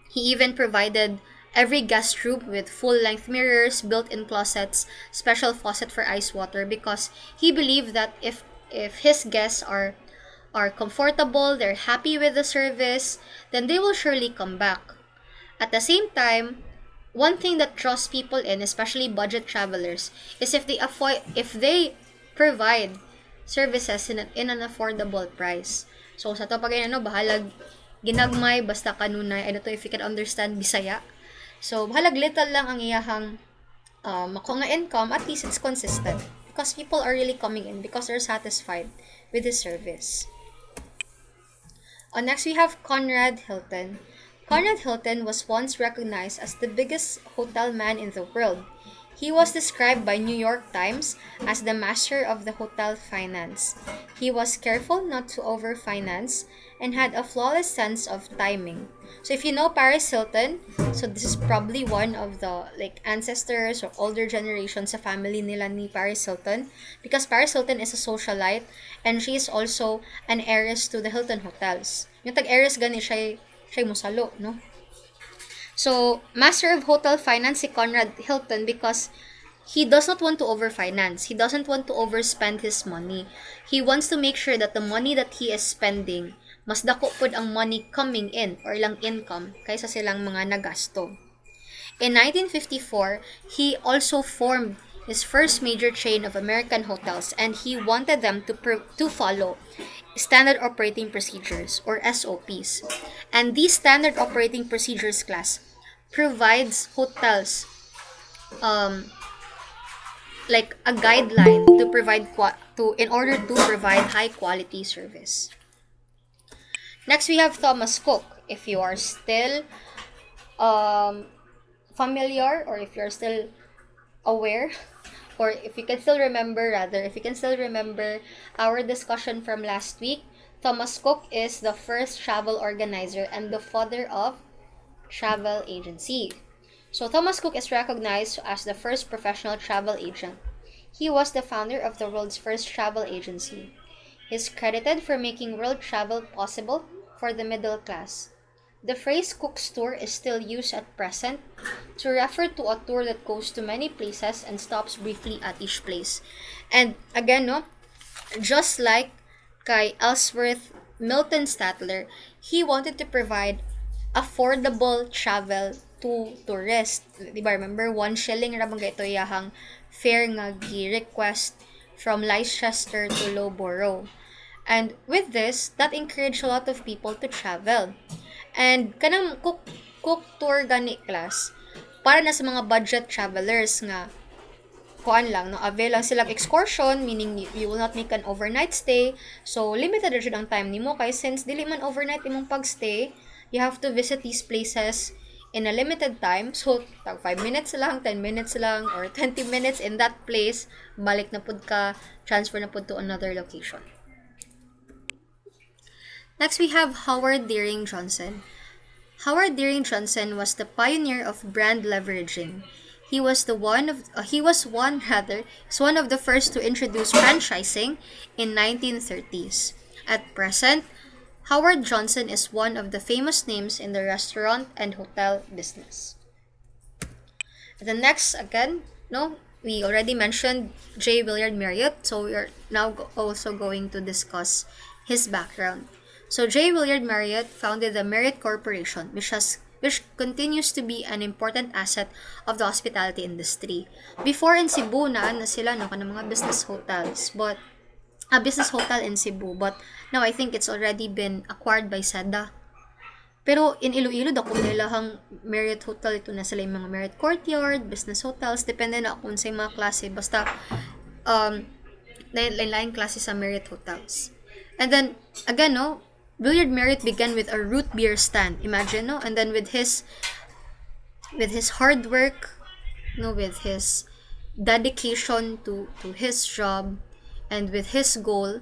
He even provided every guest room with full-length mirrors, built-in closets, special faucet for ice water, because he believed that if his guests are comfortable, they're happy with the service, then they will surely come back. At the same time, one thing that draws people in, especially budget travelers, is if they provide services in an affordable price. So sa to pag bahalag ginagmay basta kanunay, I don't know if you can understand Bisaya. So bahalag little lang ang iyahang mako nga income, at least it's consistent because people are really coming in because they're satisfied with the service. Next, we have Conrad Hilton. Conrad Hilton was once recognized as the biggest hotel man in the world. He was described by New York Times as the master of the hotel finance. He was careful not to over-finance and had a flawless sense of timing. So if you know Paris Hilton, so this is probably one of the ancestors or older generations sa family nila ni Paris Hilton, because Paris Hilton is a socialite and she is also an heiress to the Hilton hotels. Yung tag-heiress gani siya musalo, no? So, master of hotel finance si Conrad Hilton because he does not want to overfinance. He doesn't want to overspend his money. He wants to make sure that the money that he is spending, mas dako pod ang money coming in or lang income kaysa silang mga nagasto. In 1954, he also formed his first major chain of American hotels, and he wanted them to follow standard operating procedures or SOPs. And these standard operating procedures class provides hotels like a guideline to provide in order to provide high quality service. Next, we have Thomas Cook. If you are still um, familiar, or if you're still aware, or if you can still remember, rather, if you can still remember our discussion from last week, Thomas Cook is the first travel organizer and the father of travel agency. So Thomas Cook is recognized as the first professional travel agent. He was the founder of the world's first travel agency. He is credited for making world travel possible for the middle class. The phrase Cook's tour is still used at present to refer to a tour that goes to many places and stops briefly at each place. And again, no, just like kay Ellsworth Milton Statler, he wanted to provide affordable travel to tourists. Diba, remember, 1 shilling ra bang ito yahang fare nga gi-request from Leicester to Loughborough. And with this, that encouraged a lot of people to travel. And kanang cook tour gani class, para na sa mga budget travelers nga kuan lang, no, avail lang silang excursion, meaning you will not make an overnight stay. So limited ra jud ang time nimo kay since dili man overnight imong pagstay, you have to visit these places in a limited time. So 5 minutes lang, 10 minutes lang, or 20 minutes in that place, balik na pud ka, transfer na pud to another location. Next, we have Howard Deering Johnson. Howard Deering Johnson was the pioneer of brand leveraging. He was one of the first to introduce franchising in 1930s. At present, Howard Johnson is one of the famous names in the restaurant and hotel business. The next, again, no, we already mentioned J. Willard Marriott, so we are now also going to discuss his background. So J. Willard Marriott founded the Marriott Corporation, which continues to be an important asset of the hospitality industry. Before in Cebu na sila no kanang mga business hotels, but a business hotel in Cebu, but now I think it's already been acquired by Seda. Pero in Iloilo dako nila hang Marriott Hotel, ito na sila yung mga Marriott Courtyard, business hotels, depende na kung sa mga klase, basta lain-lain klase sa Marriott hotels. And then again, no, Willard Marriott began with a root beer stand. Imagine, no? And then with his hard work, no, with his dedication to his job, and with his goal,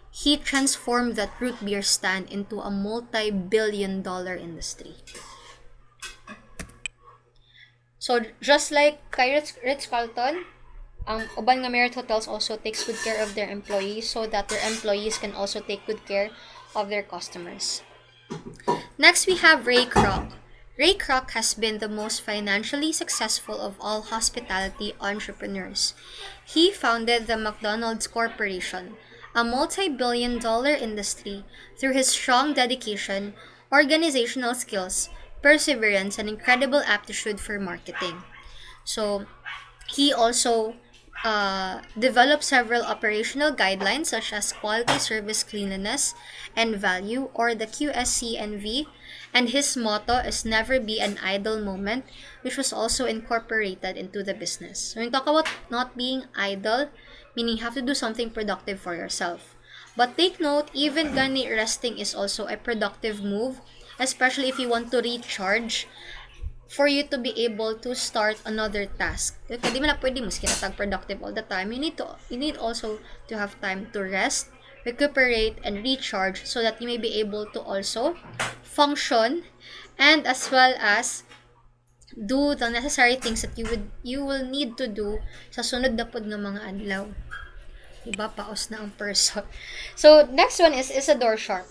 he transformed that root beer stand into a multi-billion-dollar industry. So just like kay Ritz-Carlton, ang uban nga Marriott hotels also takes good care of their employees so that their employees can also take good care of their customers. Next, we have Ray Kroc. Ray Kroc has been the most financially successful of all hospitality entrepreneurs. He founded the McDonald's Corporation, a multi-billion-dollar industry, through his strong dedication, organizational skills, perseverance, and incredible aptitude for marketing. So, he also developed several operational guidelines such as quality, service, cleanliness, and value, or the QSCNV, and his motto is never be an idle moment, which was also incorporated into the business. When we talk about not being idle, meaning you have to do something productive for yourself. But take note, even gani resting is also a productive move, especially if you want to recharge, for you to be able to start another task. Kaya di mo na pwede mo kinatag productive all the time. You need also to have time to rest, recuperate, and recharge so that you may be able to also function and as well as do the necessary things that you will need to do sa sunod na pod nga mga adlaw. Diba? Paos na ang person. So, next one is Isadore Sharp.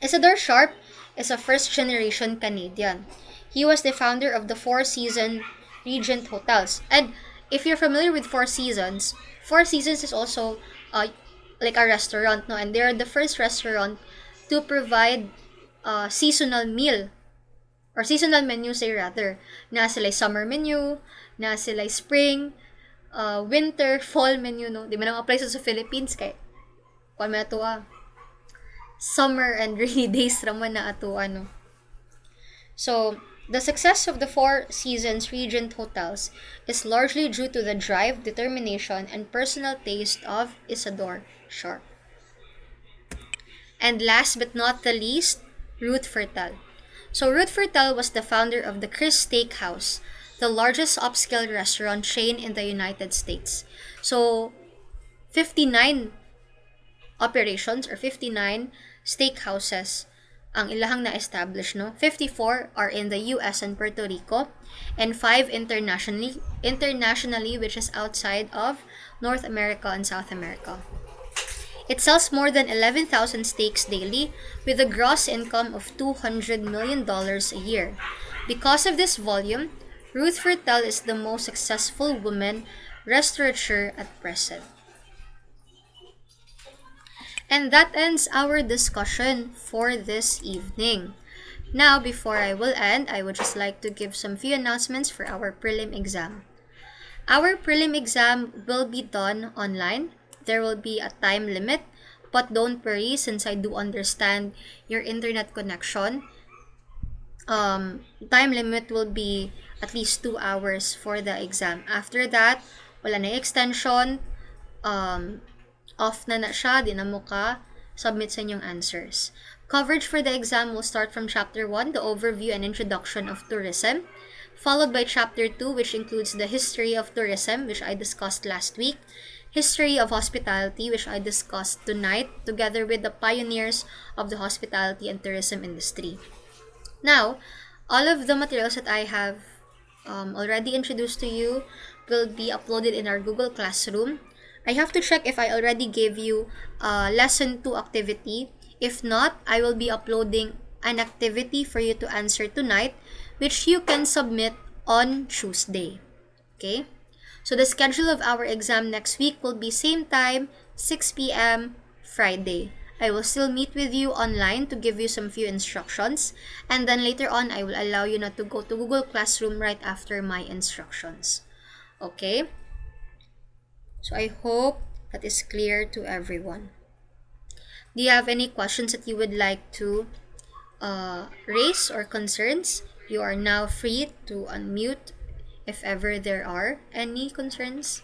Isadore Sharp is a first-generation Canadian. He was the founder of the Four Seasons Regent Hotels. And if you're familiar with Four Seasons is also like a restaurant, no? And they're the first restaurant to provide seasonal meal or seasonal menu, say rather. Na sila summer menu, na sila spring, winter, fall menu, no? Di ba na mga places sa Philippines kay kung may atuwa summer and rainy days raman na atuwa, no? So The success of the Four Seasons Regent hotels is largely due to the drive, determination, and personal taste of Isadore Sharp. And last but not the least, Ruth Fertel. So Ruth Fertel was the founder of the Chris Steakhouse, the largest upscale restaurant chain in the United States. So 59 operations or 59 steakhouses ang ilahang na-establish, no? 54 are in the US and Puerto Rico, and 5 internationally, which is outside of North America and South America. It sells more than 11,000 steaks daily with a gross income of $200 million a year. Because of this volume, Ruth Fertel is the most successful woman restaurateur at present. And that ends our discussion for this evening. Now, before I will end, I would just like to give some few announcements for our prelim exam. Our prelim exam will be done online. There will be a time limit, but don't worry since I do understand your internet connection. Time limit will be at least 2 hours for the exam. After that, wala na extension. Off na siya, di na mo ka submit sa inyong answers. Coverage for the exam will start from Chapter 1, the overview and introduction of tourism, followed by Chapter 2, which includes the history of tourism, which I discussed last week, history of hospitality, which I discussed tonight, together with the pioneers of the hospitality and tourism industry. Now, all of the materials that I have already introduced to you will be uploaded in our Google Classroom. I have to check if I already gave you a lesson 2 activity. If not, I will be uploading an activity for you to answer tonight, which you can submit on Tuesday. Okay? So the schedule of our exam next week will be same time, 6 p.m. Friday. I will still meet with you online to give you some few instructions, and then later on, I will allow you not to go to Google Classroom right after my instructions. Okay? So I hope that is clear to everyone. Do you have any questions that you would like to raise or concerns? You are now free to unmute if ever there are any concerns.